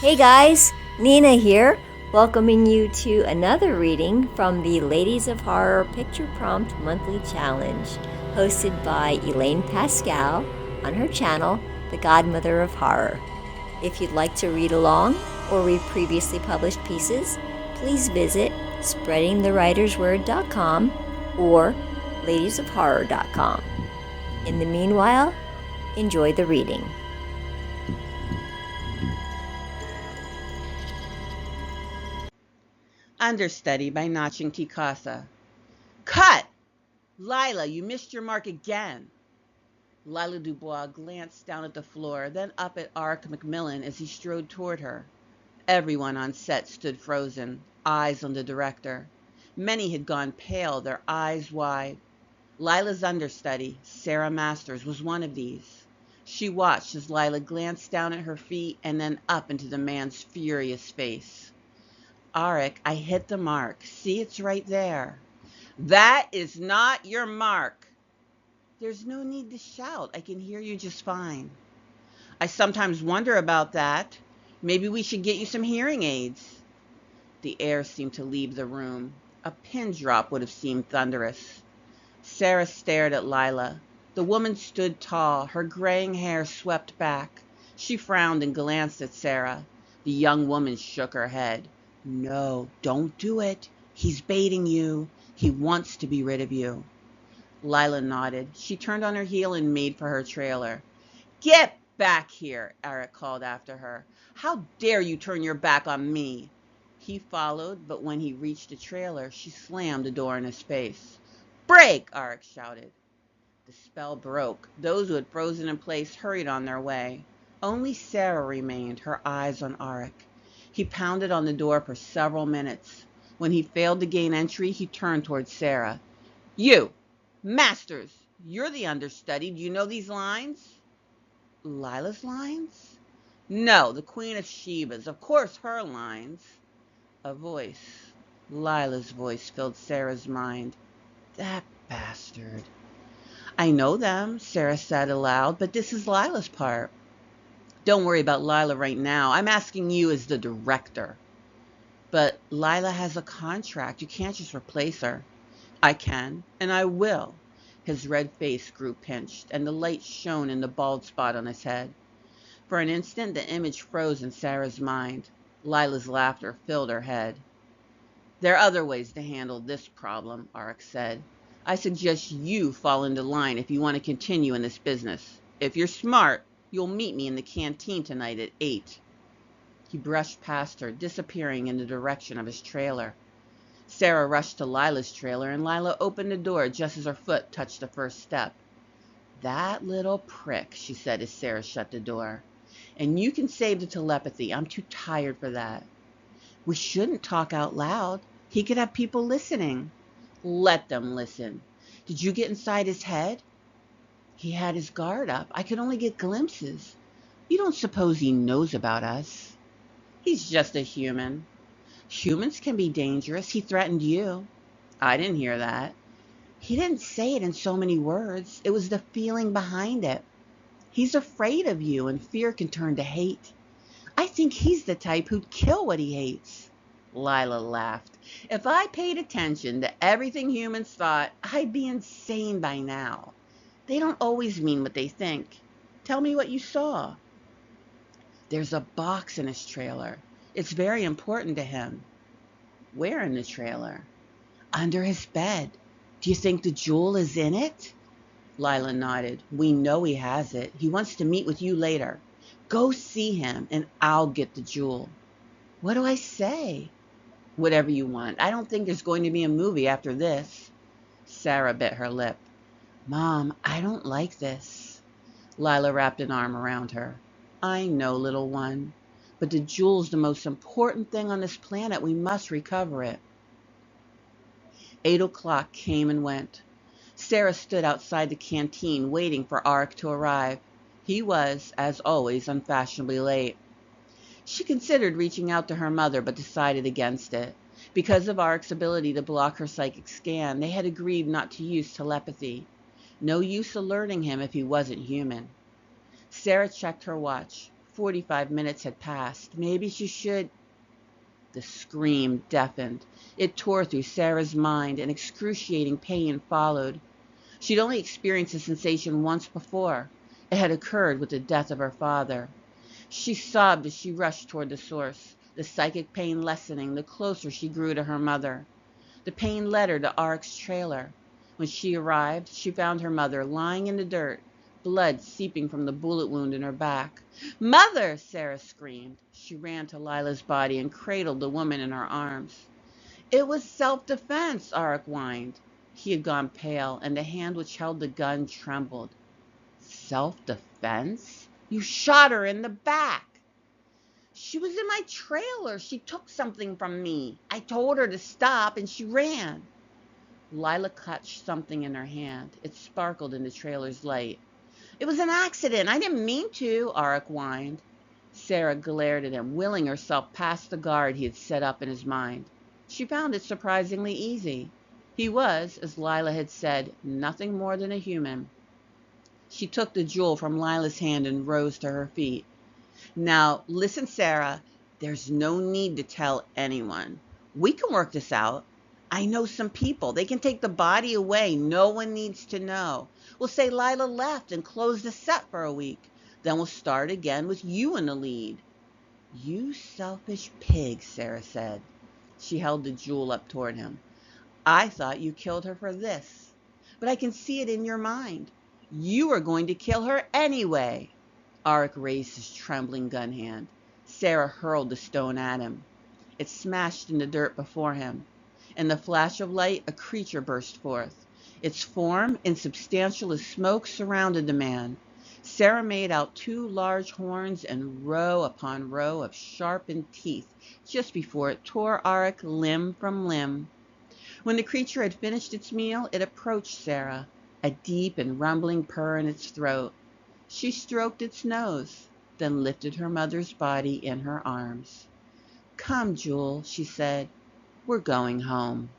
Hey guys, Nina here, welcoming you to another reading from the Ladies of Horror Picture Prompt Monthly Challenge, hosted by Elaine Pascal on her channel, The Godmother of Horror. If you'd like to read along or read previously published pieces, please visit spreadingthewritersword.com or ladiesofhorror.com. In the meanwhile, enjoy the reading. Understudy by Naching Kassa. Cut! Lila, you missed your mark again. Lila Dubois glanced down at the floor, then up at Ark Macmillan as he strode toward her. Everyone on set stood frozen, eyes on the director. Many had gone pale, their eyes wide. Lila's understudy, Sarah Masters, was one of these. She watched as Lila glanced down at her feet and then up into the man's furious face. Arik, I hit the mark. See, it's right there. That is not your mark. There's no need to shout. I can hear you just fine. I sometimes wonder about that. Maybe we should get you some hearing aids. The air seemed to leave the room. A pin drop would have seemed thunderous. Sarah stared at Lila. The woman stood tall, her graying hair swept back. She frowned and glanced at Sarah. The young woman shook her head. No, don't do it. He's baiting you. He wants to be rid of you. Lila nodded. She turned on her heel and made for her trailer. Get back here, Arik called after her. How dare you turn your back on me? He followed, but when he reached the trailer, she slammed the door in his face. Break, Arik shouted. The spell broke. Those who had frozen in place hurried on their way. Only Sarah remained, her eyes on Arik. He pounded on the door for several minutes. When he failed to gain entry, he turned toward Sarah. You! Masters! You're the understudy. Do you know these lines? Lila's lines? No, the Queen of Sheba's. Of course, her lines. A voice. Lila's voice filled Sarah's mind. That bastard. I know them, Sarah said aloud, but this is Lila's part. Don't worry about Lila right now. I'm asking you as the director. But Lila has a contract. You can't just replace her. I can, and I will. His red face grew pinched, and the light shone in the bald spot on his head. For an instant, the image froze in Sarah's mind. Lila's laughter filled her head. There are other ways to handle this problem, Arik said. I suggest you fall into line if you want to continue in this business. If you're smart, you'll meet me in the canteen tonight at 8. He brushed past her, disappearing in the direction of his trailer. Sarah rushed to Lila's trailer, and Lila opened the door just as her foot touched the first step. That little prick, she said as Sarah shut the door. And you can save the telepathy. I'm too tired for that. We shouldn't talk out loud. He could have people listening. Let them listen. Did you get inside his head? He had his guard up. I could only get glimpses. You don't suppose he knows about us? He's just a human. Humans can be dangerous. He threatened you. I didn't hear that. He didn't say it in so many words. It was the feeling behind it. He's afraid of you, and fear can turn to hate. I think he's the type who'd kill what he hates. Lila laughed. If I paid attention to everything humans thought, I'd be insane by now. They don't always mean what they think. Tell me what you saw. There's a box in his trailer. It's very important to him. Where in the trailer? Under his bed. Do you think the jewel is in it? Lila nodded. We know he has it. He wants to meet with you later. Go see him, and I'll get the jewel. What do I say? Whatever you want. I don't think there's going to be a movie after this. Sarah bit her lip. Mom, I don't like this. Lila wrapped an arm around her. I know, little one. But the jewel's the most important thing on this planet. We must recover it. 8 o'clock came and went. Sarah stood outside the canteen waiting for Arik to arrive. He was, as always, unfashionably late. She considered reaching out to her mother, but decided against it. Because of Arik's ability to block her psychic scan, they had agreed not to use telepathy. No use alerting him if he wasn't human. Sarah checked her watch. 45 minutes had passed. Maybe she should. The scream deafened. It tore through Sarah's mind, and excruciating pain followed. She'd only experienced the sensation once before. It had occurred with the death of her father. She sobbed as she rushed toward the source, the psychic pain lessening the closer she grew to her mother. The pain led her to Arik's trailer. When she arrived, she found her mother lying in the dirt, blood seeping from the bullet wound in her back. "Mother!" Sarah screamed. She ran to Lila's body and cradled the woman in her arms. "It was self-defense," Arik whined. He had gone pale, and the hand which held the gun trembled. "Self-defense? You shot her in the back." "She was in my trailer. She took something from me. I told her to stop, and she ran." Lila clutched something in her hand. It sparkled in the trailer's light. "It was an accident. I didn't mean to," Arik whined. Sarah glared at him, willing herself past the guard he had set up in his mind. She found it surprisingly easy. He was, as Lila had said, nothing more than a human. She took the jewel from Lila's hand and rose to her feet. "Now, listen, Sarah. There's no need to tell anyone. We can work this out. I know some people. They can take the body away. No one needs to know. We'll say Lila left and close the set for a week. Then we'll start again with you in the lead." "You selfish pig," Sarah said. She held the jewel up toward him. "I thought you killed her for this. But I can see it in your mind. You are going to kill her anyway." Arik raised his trembling gun hand. Sarah hurled the stone at him. It smashed in the dirt before him. In the flash of light, a creature burst forth. Its form, insubstantial as smoke, surrounded the man. Sarah made out 2 large horns and row upon row of sharpened teeth just before it tore Arik limb from limb. When the creature had finished its meal, it approached Sarah, a deep and rumbling purr in its throat. She stroked its nose, then lifted her mother's body in her arms. "Come, Jewel," she said. "We're going home."